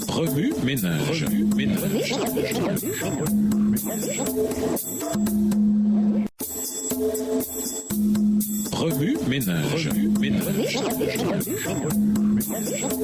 Remue ménage. Remue ménage.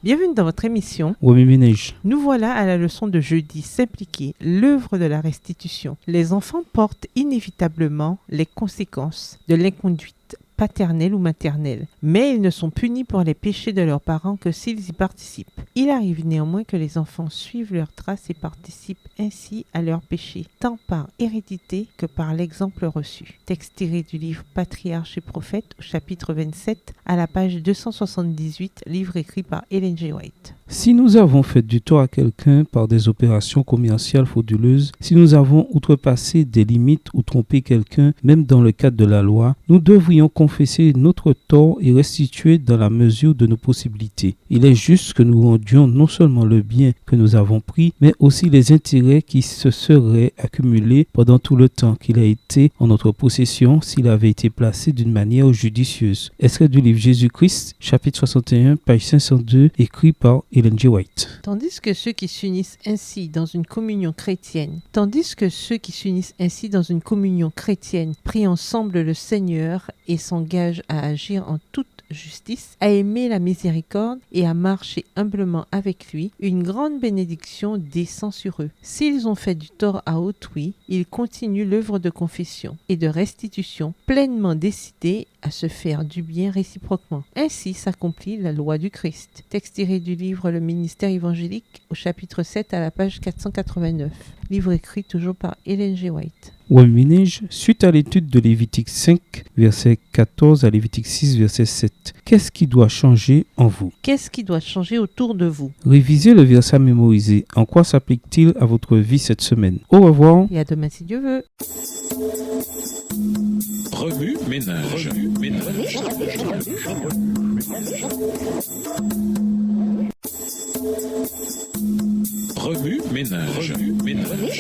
Bienvenue dans votre émission. Remue ménage. Nous voilà à la leçon de jeudi, s'impliquer, l'œuvre de la restitution. Les enfants portent inévitablement les conséquences de l'inconduite paternelle ou maternelle, mais ils ne sont punis pour les péchés de leurs parents que s'ils y participent. Il arrive néanmoins que les enfants suivent leurs traces et participent ainsi à leurs péchés, tant par hérédité que par l'exemple reçu. Texte tiré du livre Patriarches et Prophètes, au chapitre 27, à la page 278, livre écrit par Ellen G. White. Si nous avons fait du tort à quelqu'un par des opérations commerciales frauduleuses, si nous avons outrepassé des limites ou trompé quelqu'un, même dans le cadre de la loi, nous devrions confesser notre tort et restituer dans la mesure de nos possibilités. Il est juste que nous rendions non seulement le bien que nous avons pris, mais aussi les intérêts qui se seraient accumulés pendant tout le temps qu'il a été en notre possession s'il avait été placé d'une manière judicieuse. Extrait du livre Jésus-Christ, chapitre 61, page 502, écrit par Ellen G. White. Tandis que ceux qui s'unissent ainsi dans une communion chrétienne prient ensemble le Seigneur et s'engagent à agir en toute justice, à aimer la miséricorde et à marcher humblement avec lui, une grande bénédiction descend sur eux. S'ils ont fait du tort à autrui, ils continuent l'œuvre de confession et de restitution, pleinement décidés à se faire du bien réciproquement. Ainsi s'accomplit la loi du Christ. Texte tiré du livre Le ministère évangélique, au chapitre 7 à la page 489. Livre écrit toujours par Ellen G. White. Remue ménage, suite à l'étude de Lévitique 5, verset 14 à Lévitique 6, verset 7. Qu'est-ce qui doit changer en vous? Qu'est-ce qui doit changer autour de vous? Révisez le verset mémorisé. En quoi s'applique-t-il à votre vie cette semaine? Au revoir. Et à demain si Dieu veut. Remue ménage. Remue ménage.